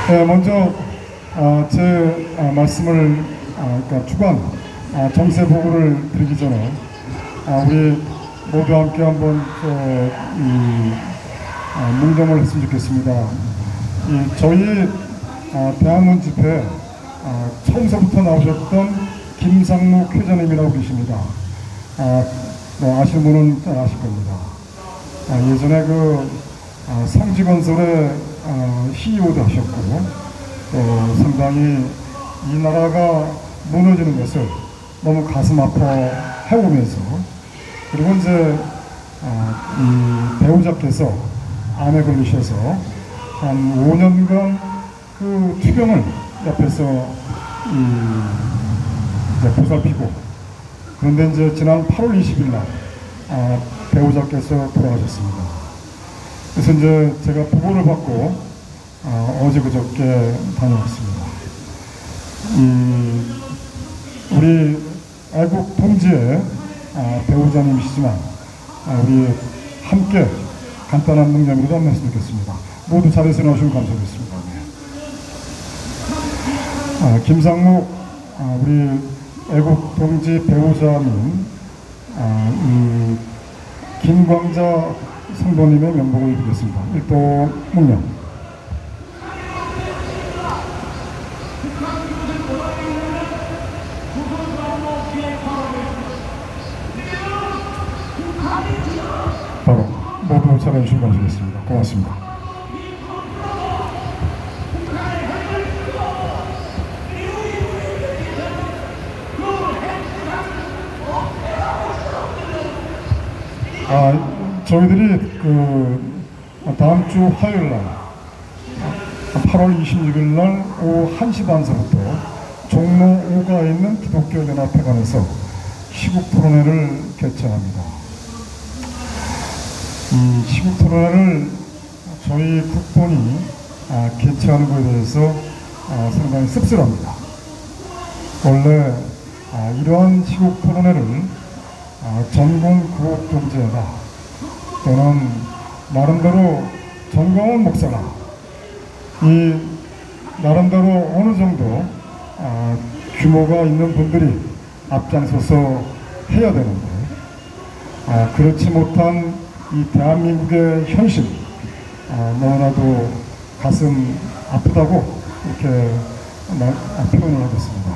네, 먼저 제 말씀을 그러니까 주관 정세 보고를 드리기 전에 우리 모두 함께 한번 뭉정을 했으면 좋겠습니다. 저희 대한문 집회 처음서부터 나오셨던 김상묵 회장님이라고 계십니다. 아시는 분은 잘 아실 겁니다. 예전에 성지건설의 CEO도 하셨고, 상당히 이 나라가 무너지는 것을 너무 가슴 아파해오면서, 그리고 이제 이 배우자께서 암에 걸리셔서 한 5년간 그 투병을 옆에서 이제 보살피고, 그런데 이제 지난 8월 20일 날 배우자께서 돌아가셨습니다. 그래서 이제 제가 보고를 받고 어제 그저께 다녀왔습니다. 우리 애국 동지의 배우자님이시지만 우리 함께 간단한 묵념으로 안냈으면 좋겠습니다. 모두 자리에서 나오시면 감사하겠습니다. 김상묵 우리 애국 동지 배우자님 김광자 성도님의 명복을 빌겠습니다. 일도 묵념. 바로 모두 찾아주시면 감사하겠습니다. 고맙습니다. 저희들이 다음 주 화요일 날 8월 26일 날 오후 1시 반서부터 종로 5가에 있는 기독교연합회관에서 시국 토론회를 개최합니다. 이 시국 토론회를 저희 국본이 개최하는 것에 대해서 상당히 씁쓸합니다. 원래 이러한 시국 토론회를 전공 구옥경제다 또는 나름대로 전공은 목사가 이 나름대로 어느 정도 규모가 있는 분들이 앞장서서 해야 되는데 그렇지 못한 이 대한민국의 현실 너무나도 가슴 아프다고 이렇게 표현을 하겠습니다.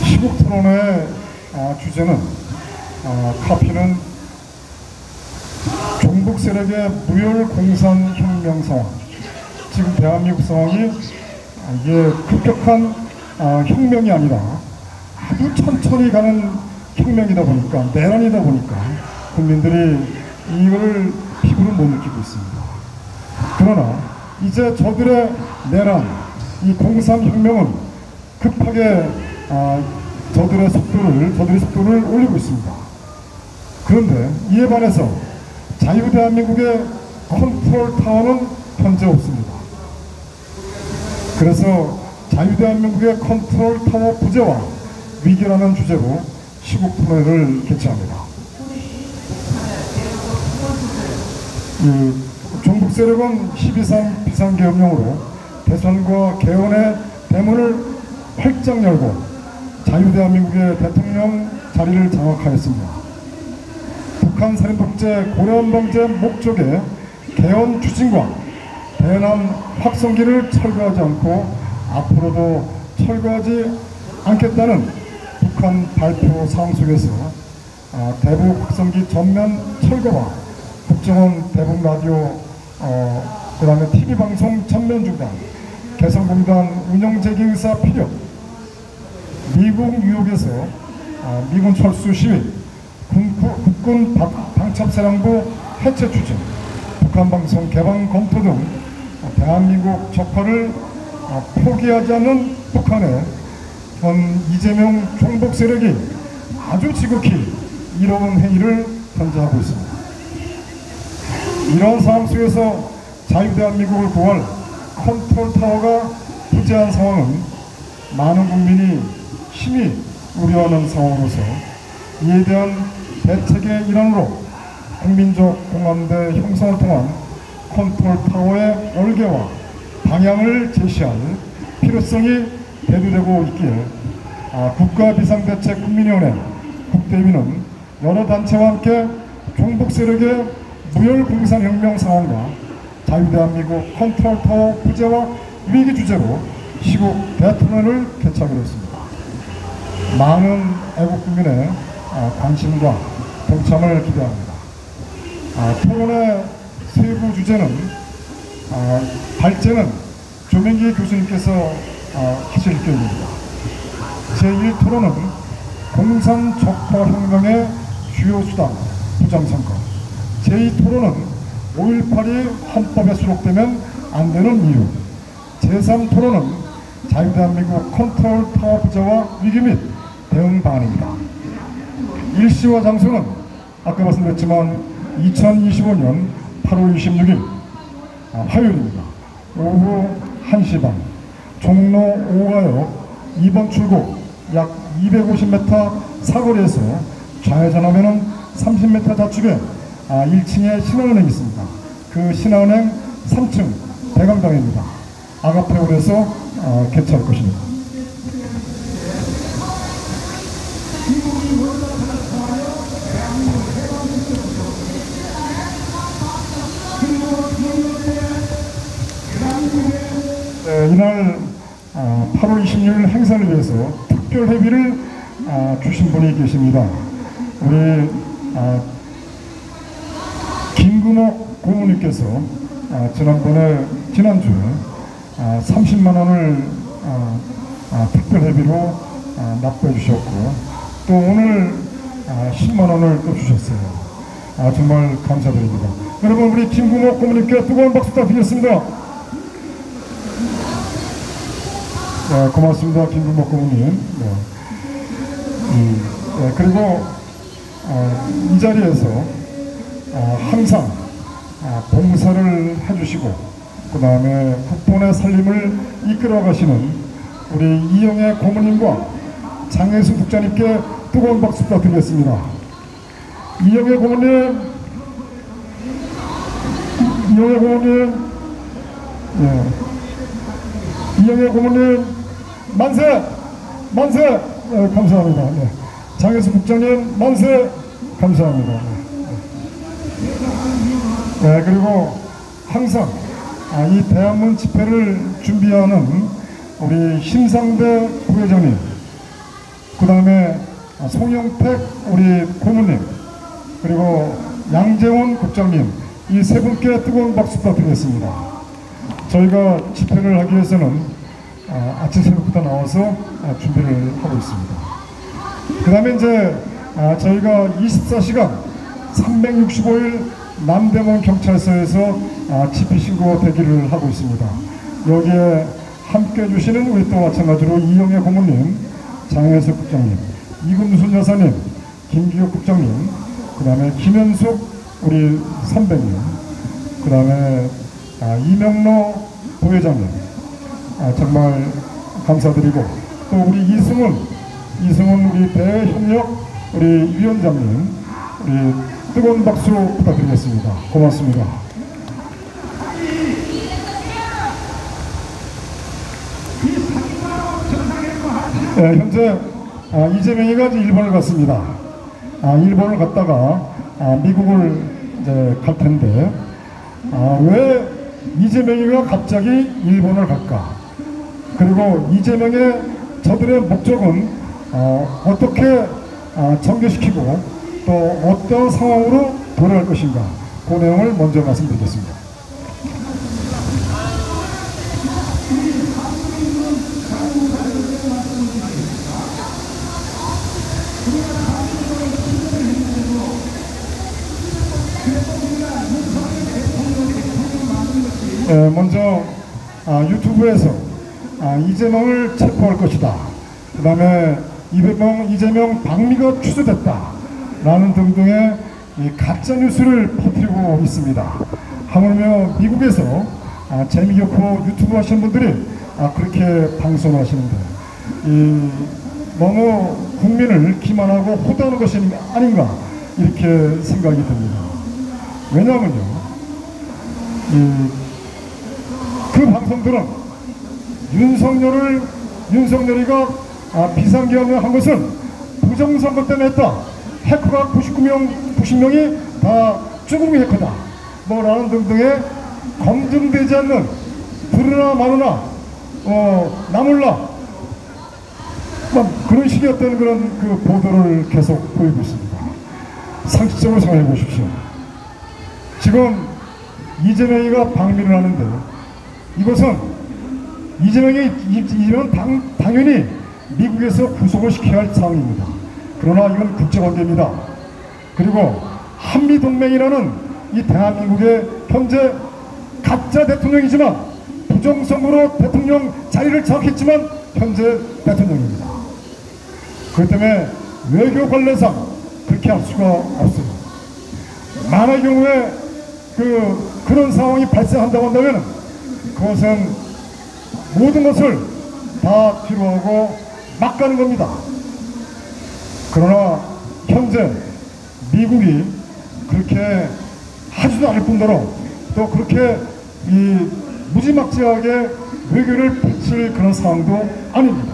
시국 토론의 주제는 카피는 종북 세력의 무혈 공산 혁명 상황. 지금 대한민국 상황이 이게 급격한 혁명이 아니라 아주 천천히 가는 혁명이다 보니까, 내란이다 보니까 국민들이 이걸 피부로 못 느끼고 있습니다. 그러나 이제 저들의 내란, 이 공산 혁명은 급하게 저들의 속도를 올리고 있습니다. 그런데 이에 반해서 자유대한민국의 컨트롤 타워는 현재 없습니다. 그래서 자유대한민국의 컨트롤 타워 부재와 위기라는 주제로 시국 토론회를 개최합니다. 종북 세력은 12.3 비상계엄령으로 대선과 개헌의 대문을 활짝 열고 자유대한민국의 대통령 자리를 장악하였습니다. 북한 살인독재 고려한방제 목적의 개헌 추진과 대남 확성기를 철거하지 않고 앞으로도 철거하지 않겠다는 북한 발표 사항 속에서 대북 확성기 전면 철거와 국정원 대북 라디오 그 다음에 TV방송 전면 중단, 개성공단 운영 재개 의사 필요, 미국 뉴욕에서 미군 철수 시위, 국군 방첩사령부 해체 추진, 북한방송 개방 검토 등 대한민국 적화를 포기하지 않는 북한의 현 이재명 종북 세력이 아주 지극히 이로운 행위를 현재 하고 있습니다. 이런 상황 속에서 자유대한민국을 구할 컨트롤 타워가 부재한 상황은 많은 국민이 심히 우려하는 상황으로서 이에 대한 대책의 일환으로 국민적 공감대 형성을 통한 컨트롤 타워의 얼개와 방향을 제시할 필요성이 대두되고 있기에 국가비상대책국민위원회 국대위는 여러 단체와 함께 종북 세력의 무혈공산혁명 상황과 자유대한민국 컨트롤 타워 부재와 위기 주제로 시국 대토론을 개최하기로 했습니다. 많은 애국국민의 관심과 동참을 기대합니다. 토론의 세부 주제는 발제는 조명기 교수님께서 하실 계획입니다. 제1토론은 공산적화혁명의 주요 수단 부정선거, 제2토론은 5.18이 헌법에 수록되면 안 되는 이유, 제3토론은 자유대한민국 컨트롤 타워 부재와 위기 및 대응 방안입니다. 일시와 장소는 아까 말씀드렸지만 2025년 8월 26일 화요일입니다. 오후 1시 반 종로 5가역 2번 출구 약 250m 사거리에서 좌회전하면 30m 좌측에 1층에 신한은행이 있습니다. 그 신한은행 3층 대강당입니다. 아가페홀에서 개최할 것입니다. 이날 8월 26일 행사를 위해서 특별 회비를 주신 분이 계십니다. 우리 김금옥 고모님께서 지난주에 30만 원을 특별 회비로 납부해 주셨고 또 오늘 10만 원을 또 주셨어요. 정말 감사드립니다. 여러분 우리 김금옥 고모님께 뜨거운 박수 부탁드리겠습니다. 고맙습니다. 김금옥 고모님. 그리고 이 자리에서 항상 봉사를 해주시고 그 다음에 국본의 살림을 이끌어 가시는 우리 이영애 고모님과 장혜수 국장님께 뜨거운 박수 부탁드리겠습니다. 이영애 고모님, 이영애 고모님, 만세! 만세! 감사합니다. 장혜수 국장님, 만세! 감사합니다. 그리고 항상 이 대한문 집회를 준비하는 우리 심상대 부회장님, 그 다음에 송영택 우리 고모님, 그리고 양재원 국장님, 이 세 분께 뜨거운 박수 부탁드리겠습니다. 저희가 집회를 하기 위해서는 아침 새벽부터 나와서 준비를 하고 있습니다. 그 다음에 이제 저희가 24시간 365일 남대문 경찰서에서 집회 신고 대기를 하고 있습니다. 여기에 함께 해주시는 우리 또 마찬가지로 이영애 고모님, 장혜수 국장님, 이금순 여사님, 김기혁 국장님, 그 다음에 김현숙 우리 선배님, 그 다음에 이명로 부회장님, 정말 감사드리고 또 우리 이승훈 우리 대협력 우리 위원장님, 우리 뜨거운 박수 부탁드리겠습니다. 고맙습니다. 현재 이재명이가 일본을 갔습니다. 일본을 갔다가 미국을 이제 갈 텐데 왜 이재명이가 갑자기 일본을 갈까? 그리고 이재명의 저들의 목적은 어떻게 전개시키고 또 어떤 상황으로 돌아갈 것인가? 그 내용을 먼저 말씀드리겠습니다. 먼저 유튜브에서 이재명을 체포할 것이다. 그 다음에 이재명 방미가 취소됐다. 라는 등등의 가짜뉴스를 퍼뜨리고 있습니다. 하물며 미국에서 재미교포 유튜브 하시는 분들이 그렇게 방송을 하시는데 너무 국민을 기만하고 호도하는 것이 아닌가 이렇게 생각이 듭니다. 왜냐하면요, 그 방송들은 윤석열이가 비상계엄을 한 것은 부정선거 때문에 했다. 해커가 90명이 다 중국 해커다. 뭐라는 등등의 검증되지 않는 들으나 마누나 나몰라 그런 식의 어떤 그런 그 보도를 계속 보이고 있습니다. 상식적으로 생각해 보십시오. 지금 이재명이가 방미를 하는데 이것은 이재명은 당연히 미국에서 구속을 시켜야 할 상황입니다. 그러나 이건 국제관계입니다. 그리고 한미동맹이라는 이 대한민국의 현재 가짜 대통령이지만 부정선거로 대통령 자리를 장악했지만 현재 대통령입니다. 그렇기 때문에 외교 관례상 그렇게 할 수가 없어요. 만의 경우에 그런 상황이 발생한다고 한다면 그것은 모든 것을 다 뒤로하고 막 가는 겁니다. 그러나 현재 미국이 그렇게 하지도 않을 뿐더러 또 그렇게 무지막지하게 외교를 펼칠 그런 상황도 아닙니다.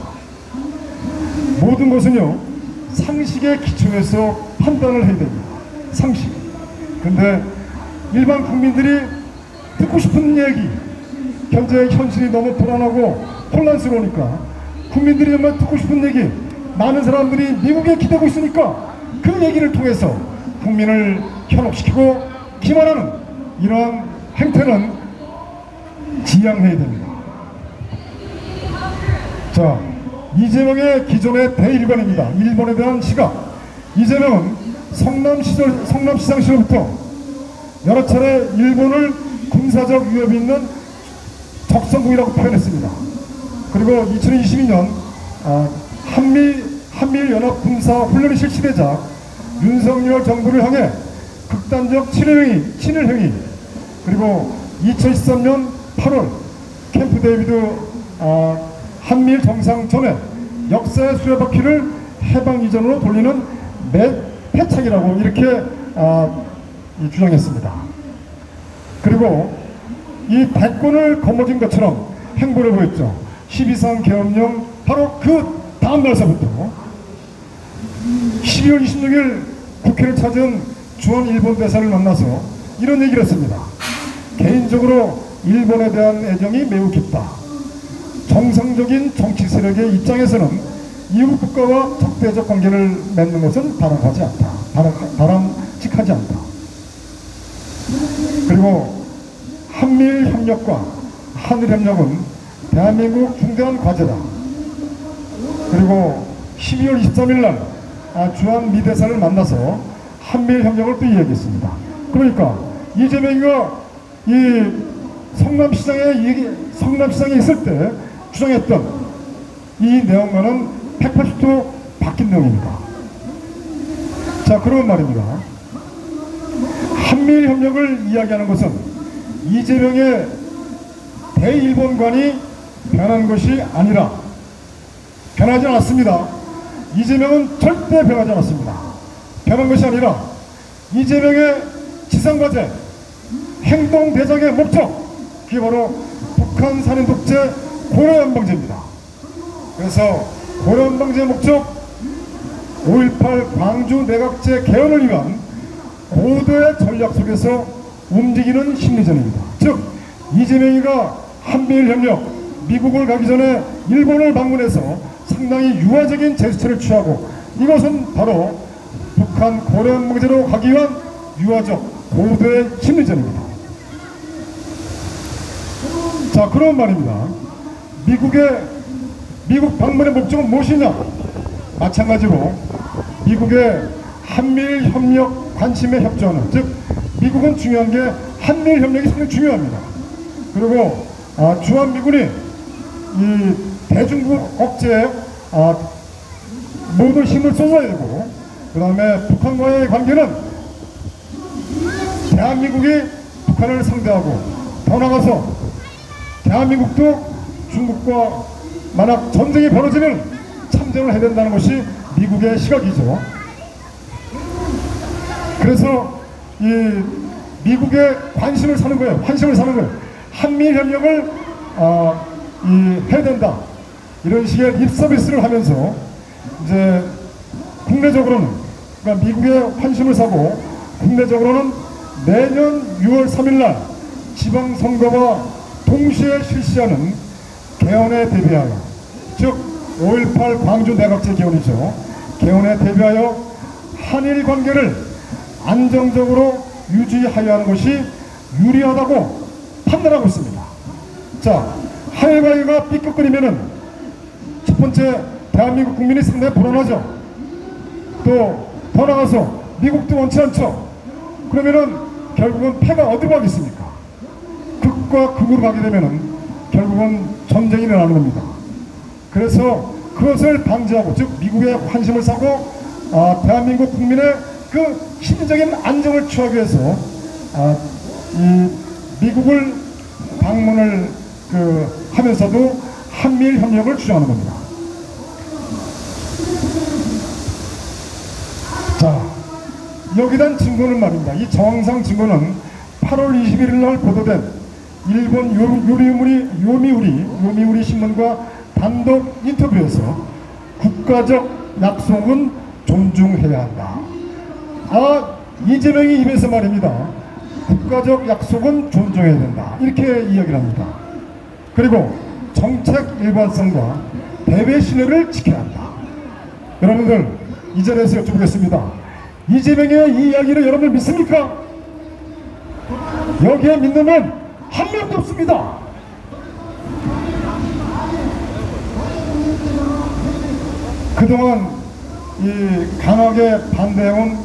모든 것은요, 상식에 기초해서 판단을 해야 됩니다. 상식. 근데 일반 국민들이 듣고 싶은 얘기, 현재 현실이 너무 불안하고 혼란스러우니까 국민들이 정말 듣고 싶은 얘기, 많은 사람들이 미국에 기대고 있으니까 그 얘기를 통해서 국민을 현혹시키고 기만하는 이러한 행태는 지양해야 됩니다. 자, 이재명의 기존의 대일관입니다. 일본에 대한 시각. 이재명은 성남시장 시절부터 여러 차례 일본을 군사적 위협이 있는 적성국이라고 표현했습니다. 그리고 2022년 한미연합군사훈련이 실시되자 윤석열 정부를 향해 극단적 친일 행위, 그리고 2013년 8월 캠프 데이비드 한미일 정상 전에 역사의 수레바퀴를 해방 이전으로 돌리는 폐착이라고 이렇게 주장했습니다. 그리고 이 대권을 거머쥔 것처럼 행보를 보였죠. 12.3 계엄령 바로 그 다음 날서부터 12월 26일 국회를 찾은 주한 일본 대사를 만나서 이런 얘기를 했습니다. 개인적으로 일본에 대한 애정이 매우 깊다. 정상적인 정치 세력의 입장에서는 이웃 국가와 적대적 관계를 맺는 것은 바람직하지 않다. 그리고 한미일 협력과 한일 협력은 대한민국 중대한 과제다. 그리고 12월 23일 날 주한 미 대사를 만나서 한미일 협력을 또 이야기했습니다. 그러니까 이재명이가 이 성남시장에 있을 때 주장했던 이 내용과는 180도 바뀐 내용입니다. 자, 그런 말입니다. 한미일 협력을 이야기하는 것은 이재명의 대일본관이 변한 것이 아니라 변하지 않았습니다. 이재명은 절대 변하지 않았습니다. 변한 것이 아니라 이재명의 지상과제 행동대장의 목적, 그게 바로 북한 산인 독재 고려연방제입니다. 그래서 고려연방제의 목적 5.18 광주 내각제 개헌을 위한 고도의 전략 속에서 움직이는 심리전입니다. 즉 이재명이가 한미일 협력, 미국을 가기 전에 일본을 방문해서 상당히 유화적인 제스처를 취하고 이것은 바로 북한 고려연방제로 가기 위한 유화적 고도의 심리전입니다. 자, 그런 말입니다. 미국 방문의 목적은 무엇이냐? 마찬가지로 미국의 한미일 협력 관심에 협조하는, 즉 미국은 중요한 게 한미일 협력이 상당히 중요합니다. 그리고 주한미군이 이 대중국 억제에 모든 힘을 쏟아야 되고, 그 다음에 북한과의 관계는 대한민국이 북한을 상대하고 더 나아가서 대한민국도 중국과 만약 전쟁이 벌어지면 참전을 해야 된다는 것이 미국의 시각이죠. 그래서 이 미국에 관심을 사는 거예요. 환심을 사는 거예요. 한미 협력을 해야 된다. 이런 식의 립 서비스를 하면서 이제 국내적으로는, 그러니까 미국에 환심을 사고 국내적으로는 내년 6월 3일날 지방선거와 동시에 실시하는 개헌에 대비하여, 즉 5.18 광주 내각제 개헌이죠. 개헌에 대비하여 한일 관계를 안정적으로 유지하여야 하는 것이 유리하다고 판단하고 있습니다. 자, 한일 관계가 삐끗거리면은 첫 번째, 대한민국 국민이 상당히 불안하죠. 또 더 나가서 미국도 원치 않죠. 그러면은 결국은 패가 어디로 가겠습니까? 극과 극으로 가게 되면은 결국은 전쟁이 일어나는 겁니다. 그래서 그것을 방지하고, 즉 미국에 관심을 사고 대한민국 국민의 그 심리적인 안정을 취하기 위해서 이 미국을 방문을 하면서도 한미일 협력을 주장하는 겁니다. 자, 여기에 대한 증거는 말입니다. 이 정황상 증거는 8월 21일 날 보도된 일본 요미우리 신문과 단독 인터뷰에서 국가적 약속은 존중해야 한다. 이재명이 입에서 말입니다. 국가적 약속은 존중해야 된다. 이렇게 이야기를 합니다. 그리고 정책 일관성과 대외 신뢰를 지켜야 한다. 여러분들, 이 자리에서 여쭤보겠습니다. 이재명의 이 이야기를 여러분 믿습니까? 여기에 믿는 분 한 명도 없습니다. 그동안 강하게 반대해온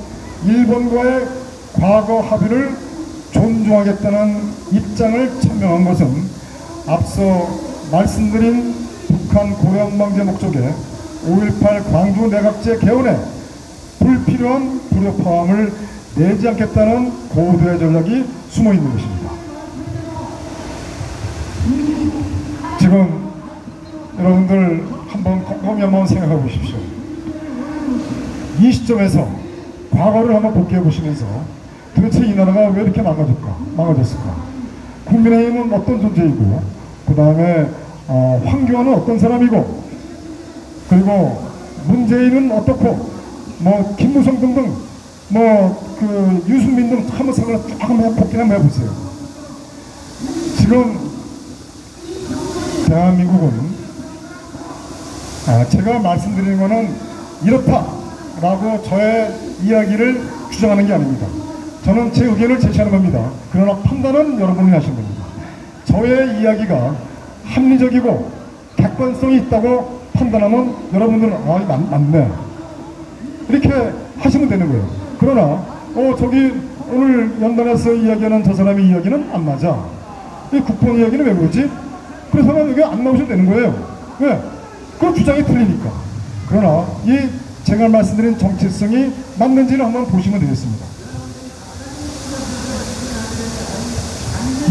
일본과의 과거 합의를 존중하겠다는 입장을 천명한 것은 앞서 말씀드린 북한 고향방제 목적의 5.18 광주 내각제 개헌에 불필요한 불협화음을 내지 않겠다는 고도의 전략이 숨어 있는 것입니다. 지금 여러분들 곰곰이 한번 생각해 보십시오. 이 시점에서 과거를 한번 복귀해 보시면서 도대체 이 나라가 왜 이렇게 망가졌을까? 국민의힘은 어떤 존재이고, 그 다음에 황교안은 어떤 사람이고, 그리고 문재인은 어떻고, 김무성 등등, 유승민 등 한번 생각을 쫙 한번 복귀 한번 해보세요. 지금 대한민국은 제가 말씀드리는 거는 이렇다라고 저의 이야기를 주장하는 게 아닙니다. 저는 제 의견을 제시하는 겁니다. 그러나 판단은 여러분이 하시는 겁니다. 저의 이야기가 합리적이고 객관성이 있다고 판단하면 여러분들은 맞네, 이렇게 하시면 되는 거예요. 그러나 저기 오늘 연단에서 이야기하는 저 사람의 이야기는 안 맞아, 이 국본 이야기는 왜 그러지? 그래서 여기 안 나오셔도 되는 거예요. 왜? 그 주장이 틀리니까. 그러나 이 제가 말씀드린 정체성이 맞는지를 한번 보시면 되겠습니다.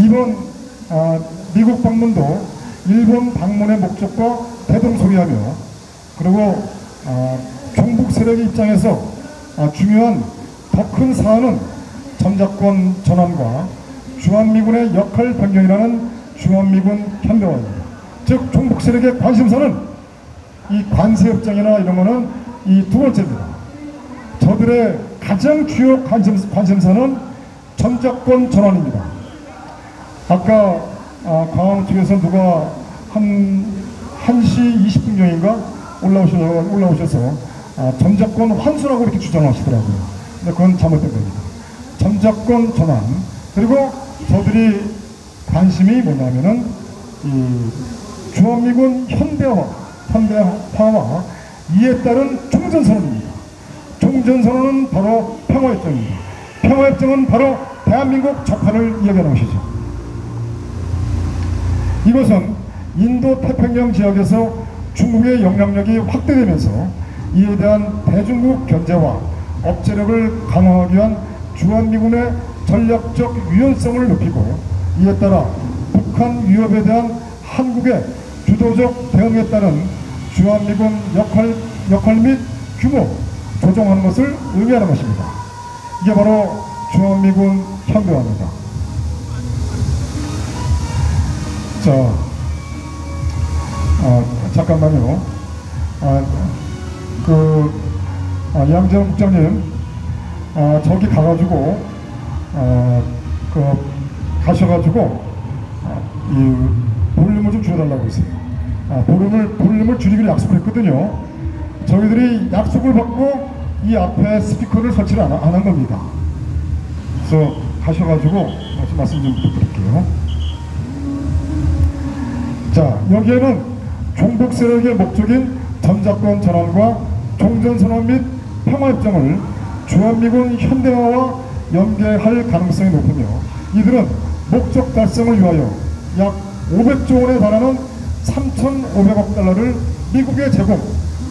이번 미국 방문도 일본 방문의 목적과 대동소이하며, 그리고 종북 세력의 입장에서 중요한 더 큰 사안은 전작권 전환과 주한미군의 역할 변경이라는 주한미군 현대화입니다. 즉 종북 세력의 관심사는 이 관세협정이나 이런 거는 이 두 번째입니다. 저들의 가장 주요 관심사는 전작권 전환입니다. 아까 광화문 쪽에서 누가 한 1시 20분경인가 올라오셔서 전작권 환수라고 이렇게 주장하시더라고요. 근데 그건 잘못된 겁니다. 전작권 전환, 그리고 저들이 관심이 뭐냐면은 이 주한미군 현대화와 이에 따른 종전선언입니다. 종전선언은 바로 평화협정입니다. 평화협정은 바로 대한민국 적화를 이야기하는 것이죠. 이것은 인도 태평양 지역에서 중국의 영향력이 확대되면서 이에 대한 대중국 견제와 억제력을 강화하기 위한 주한미군의 전략적 유연성을 높이고, 이에 따라 북한 위협에 대한 한국의 주도적 대응에 따른 주한미군 역할 및 규모 조정하는 것을 의미하는 것입니다. 이게 바로 주한미군 현대화입니다. 자, 잠깐만요. 양재원 국장님, 저기 가가지고, 가셔가지고, 이 볼륨을 좀 줄여달라고 했어요. 볼륨을 줄이기로 약속을 했거든요. 저희들이 약속을 받고 이 앞에 스피커를 설치를 안 한 겁니다. 그래서 가셔가지고 말씀 좀 부탁드릴게요. 자, 여기에는 종북 세력의 목적인 전작권 전환과 종전선언 및 평화협정을 주한미군 현대화와 연계할 가능성이 높으며, 이들은 목적 달성을 위하여 약 500조 원에 달하는 3,500억 달러를 미국에 제공,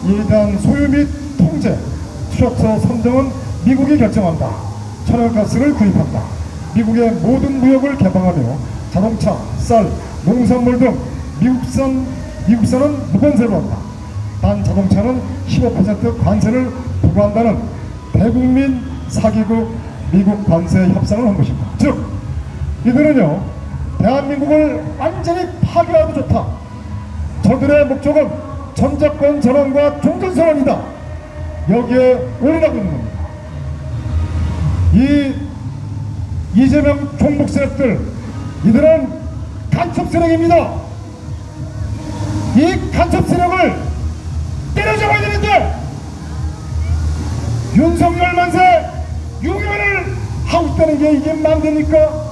이에 대한 소유 및 통제, 투자처 선정은 미국이 결정한다. 천연가스를 구입한다. 미국의 모든 무역을 개방하며 자동차, 쌀, 농산물 등 미국산은 무관세로 한다. 단 자동차는 15% 관세를 부과한다는 대국민 사개국 미국 관세 협상을 한 것입니다. 즉, 이들은요, 대한민국을 완전히 파괴하도 좋다. 저들의 목적은 전작권 전환과 종전선언이다. 여기에 올인하고 있는 겁니다. 이 이재명 종북 세력들, 이들은 간첩 세력입니다. 이 간첩 세력을 때려잡아야 되는데 윤석열 만세 유교를 하고 있다는 게 이게 만됩니까?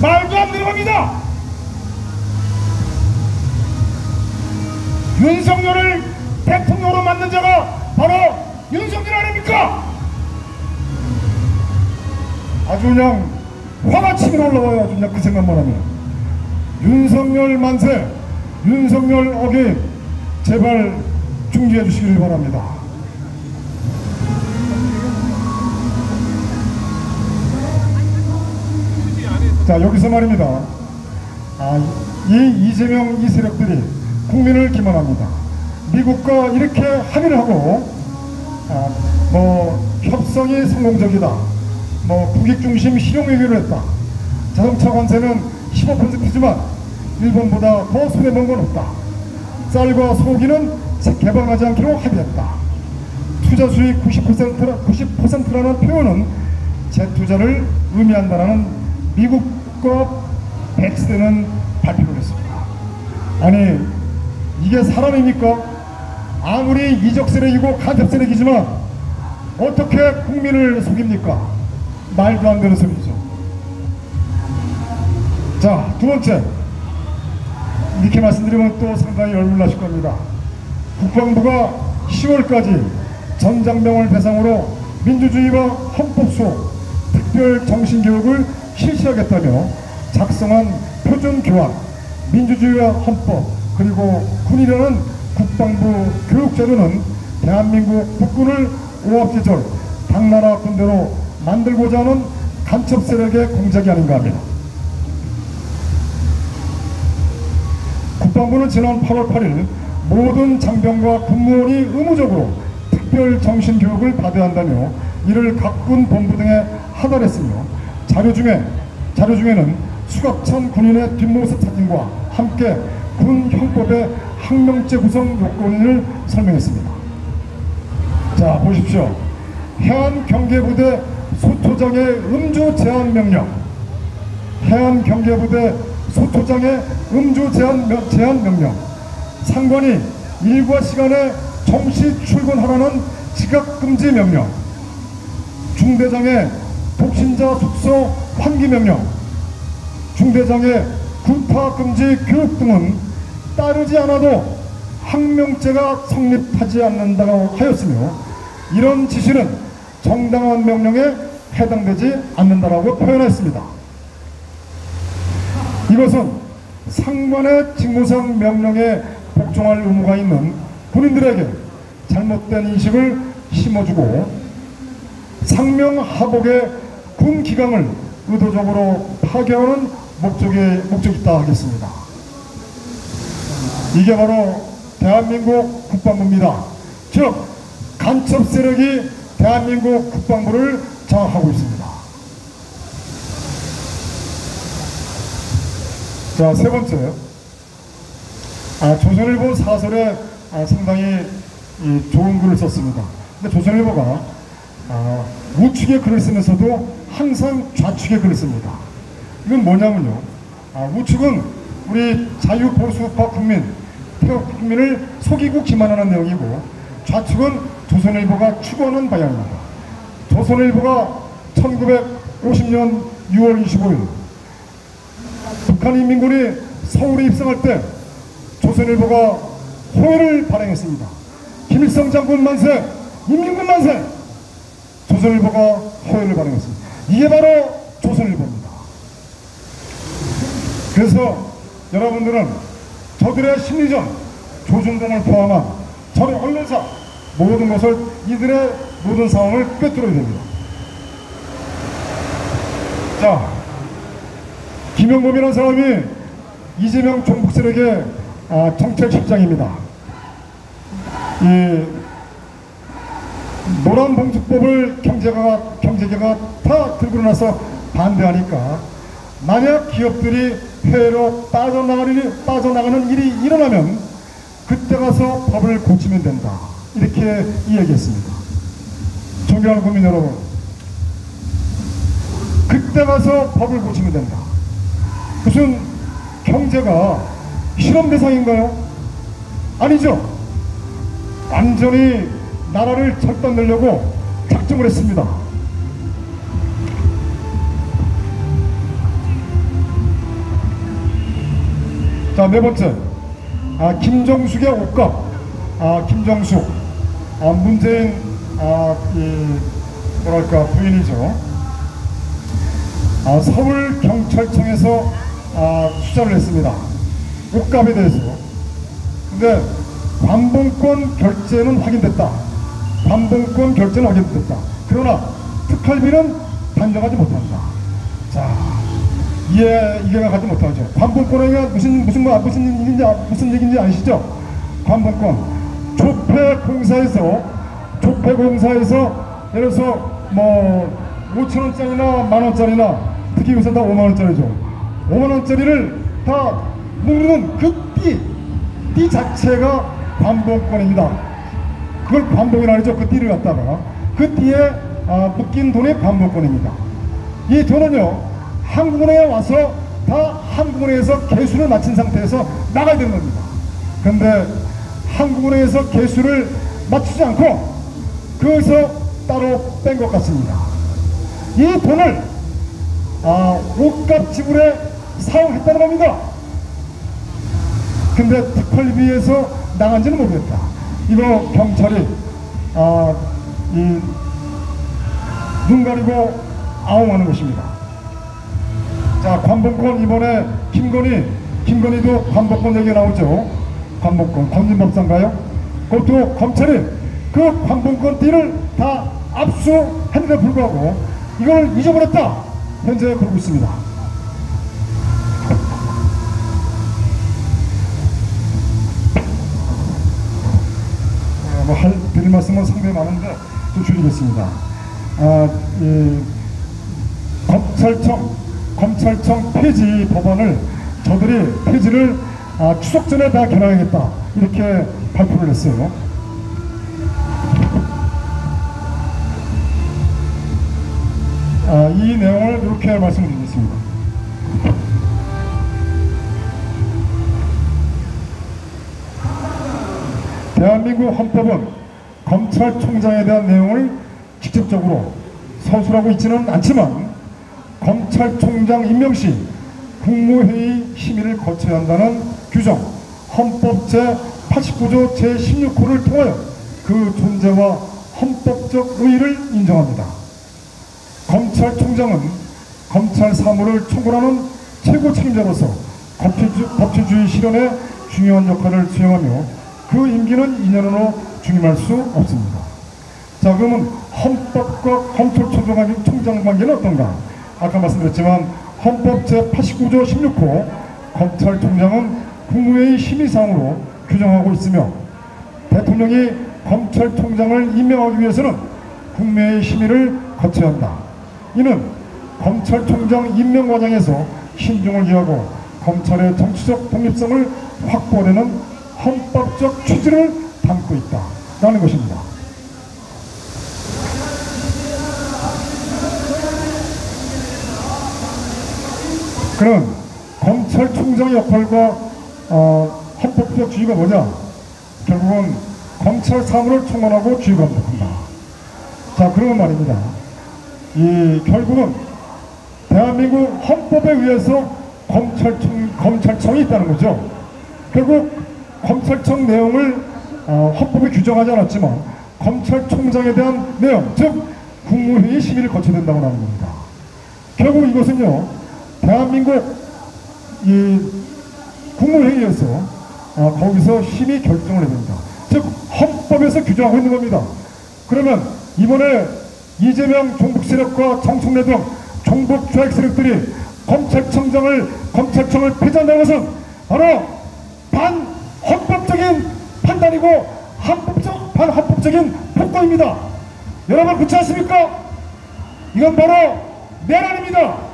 말도 안 되는 겁니다. 윤석열을 대통령으로 만든 자가 바로 윤석열 아닙니까? 아주 그냥 화가 치밀어 올라와요. 아주 그냥 그 생각만 하면. 윤석열 만세, 윤석열 어게인, 제발 중지해 주시길 바랍니다. 자, 여기서 말입니다. 이 이재명 이 세력들이 국민을 기만합니다. 미국과 이렇게 합의를 하고 협상이 성공적이다, 국익 중심 실용외교를 했다, 자동차 관세는 15%지만 일본보다 더 손해본 건 없다, 쌀과 소고기는 개방하지 않기로 합의했다, 투자 수익 90%라는 표현은 재투자를 의미한다는 미국과 백스되는 발표를 했습니다. 아니, 이게 사람입니까? 아무리 이적 세력이고 간첩 세력이지만 어떻게 국민을 속입니까? 말도 안 되는 소리죠. 자, 두 번째, 이렇게 말씀드리면 또 상당히 열불나실 겁니다. 국방부가 10월까지 전 장병을 대상으로 민주주의와 헌법 수업, 특별 정신교육을 실시하겠다며 작성한 표준교환, 민주주의와 헌법, 그리고 군이라는 국방부 교육제도는 대한민국 국군을 오합지졸 당나라 군대로 만들고자 하는 간첩 세력의 공작이 아닌가 합니다. 국방부는 지난 8월 8일 모든 장병과 군무원이 의무적으로 특별 정신교육을 받아야 한다며 이를 각 군 본부 등에 하달했으며, 자료 중에는 수갑찬 군인의 뒷모습 사진과 함께 군 형법의 항명죄 구성 요건을 설명했습니다. 자, 보십시오. 해안경계부대 소토장의 음주 제한 명령, 해안경계부대 소토장의 음주 제한 명령, 상관이 일과 시간에 정시 출근하라는 지각금지 명령, 중대장의 독신자 숙소 환기 명령, 중대장의 구타금지 교육 등은 따르지 않아도 항명죄가 성립하지 않는다고 하였으며, 이런 지시는 정당한 명령에 해당되지 않는다라고 표현했습니다. 이것은 상관의 직무상 명령에 복종할 의무가 있는 군인들에게 잘못된 인식을 심어주고 상명하복의 군 기강을 의도적으로 파괴하는 목적이 있다 하겠습니다. 이게 바로 대한민국 국방부입니다. 즉, 간첩 세력이 대한민국 국방부를 장악하고 있습니다. 자, 세 번째, 조선일보 사설에 상당히 좋은 글을 썼습니다. 근데 조선일보가 우측의 글을 쓰면서도 항상 좌측의 글을 씁니다. 이건 뭐냐면요, 우측은 우리 자유보수파 국민, 태극 국민을 속이고 기만하는 내용이고, 좌측은 조선일보가 추구하는 방향입니다. 조선일보가 1950년 6월 25일 북한 인민군이 서울에 입성할 때 조선일보가 호해를 발행했습니다. 김일성 장군 만세, 인민군 만세! 조선일보가 호해를 발행했습니다. 이게 바로 조선일보입니다. 그래서 여러분들은 저들의 심리전, 조중동을 포함한 저의 언론사 모든 것을, 이들의 모든 상황을 꿰뚫어야 됩니다. 자, 김영범이라는 사람이 이재명 종북 세력의 정책실장입니다. 이 노란봉투법을 경제계가 다 들고 나서 반대하니까, 만약 기업들이 해외로 빠져나가는 일이 일어나면 그때 가서 법을 고치면 된다, 이렇게 이야기했습니다. 존경하는 국민 여러분, 그때 가서 법을 고치면 된다. 무슨 경제가 실험 대상인가요? 아니죠. 완전히 나라를 절단내려고 작정을 했습니다. 자, 네 번째, 김정숙의 옷값. 김정숙, 문재인 뭐랄까 부인이죠. 서울경찰청에서 수사를 했습니다. 옷값에 대해서. 근데 관봉권 결제는 확인됐다. 관봉권 결제는 확인됐다. 그러나 특활비는 단정하지 못한다. 자, 이해가지 못하죠. 관봉권이 무슨 얘기인지 아시죠? 관봉권. 조폐공사에서 예를 들어서 뭐 5,000원짜리나 만원짜리나, 특히 요새 다 5만원짜리죠. 5만원짜리를 다 모르는 그 띠 자체가 관봉권입니다. 그걸 관봉이라 하죠. 그 띠를 갖다가 그 띠에 묶인 돈이 관봉권입니다. 이 돈은요, 한국은행에 와서 다 한국은행에서 개수를 마친 상태에서 나가야 되는 겁니다. 그런데 한국은행에서 개수를 맞추지 않고 거기서 따로 뺀 것 같습니다. 이 돈을 옷값 지불에 사용했다는 겁니다. 근데 특활비에서 나간지는 모르겠다. 이거 경찰이 눈 가리고 아웅하는 것입니다. 자, 관봉권, 이번에 김건희도 관봉권 얘기 나오죠. 관봉권, 검진법상가요? 그것도 검찰이 그 관봉권 띠를 다 압수했는데 불구하고 이걸 잊어버렸다, 현재 그러고 있습니다. 드릴 말씀은 상당히 많은데 좀 줄이겠습니다. 검찰청 폐지 법안을 저들이 폐지를 추석 전에 다 결합하겠다, 이렇게 발표를 했어요. 이 내용을 이렇게 말씀드리겠습니다. 대한민국 헌법은 검찰총장에 대한 내용을 직접적으로 서술하고 있지는 않지만, 검찰총장 임명 시 국무회의 심의를 거쳐야 한다는 규정, 헌법 제89조 제16호를 통하여 그 존재와 헌법적 의의를 인정합니다. 검찰총장은 검찰 사무를 총괄하는 최고 책임자로서 법치주의 실현에 중요한 역할을 수행하며 그 임기는 2년으로 중임할 수 없습니다. 자, 그러면 헌법과 검찰총장 관계는 어떤가? 아까 말씀드렸지만 헌법 제89조 16호 검찰총장은 국무회의 심의사항으로 규정하고 있으며, 대통령이 검찰총장을 임명하기 위해서는 국내의 심의를 거쳐야 한다. 이는 검찰총장 임명 과정에서 신중을 기하고 검찰의 정치적 독립성을 확보하려는 헌법적 취지를 담고 있다라는 것입니다. 그럼 검찰총장의 역할과 헌법적 주의가 뭐냐? 결국은 검찰 사무를 총괄하고 주의 감독한다. 자, 그러면 말입니다. 결국은 대한민국 헌법에 의해서 검찰청이 있다는 거죠. 결국 검찰청 내용을 헌법에 규정하지 않았지만 검찰총장에 대한 내용, 즉 국무회의 심의를 거쳐야 된다고 하는 겁니다. 결국 이것은요, 대한민국 국무회의에서 거기서 심의 결정을 해야 됩니다. 즉 헌법에서 규정하고 있는 겁니다. 그러면 이번에 이재명 종북 세력과 정청래 등 종북 좌익 세력들이 검찰청을 폐지한다는 것은 바로 반헌법적인 판단이고 반헌법적인 폭거입니다. 여러분 그렇지 않습니까? 이건 바로 내란입니다.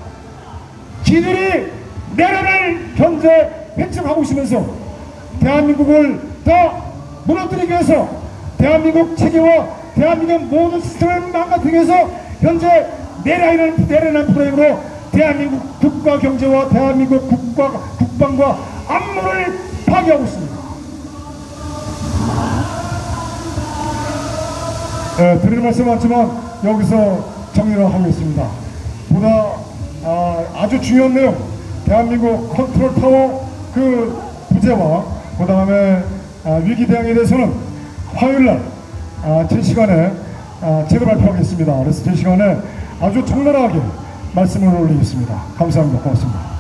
지들이 내란을 현재 획정하고 있으면서 대한민국을 더 무너뜨리기 위해서 대한민국 체계와 대한민국 모든 시스템을 망가뜨리기 위해서 현재 내란이라는 프레임으로 대한민국 국가 경제와 대한민국 국방과 안보를 파괴하고 있습니다. 드리는 말씀 많지만 여기서 정리를 하고 있습니다. 보다 아주 중요한 내용, 대한민국 컨트롤 타워 그 부재와 그 다음에 위기 대응에 대해서는 화요일날 제 시간에 제가 발표하겠습니다. 그래서 제 시간에 아주 적나라하게 말씀을 올리겠습니다. 감사합니다. 고맙습니다.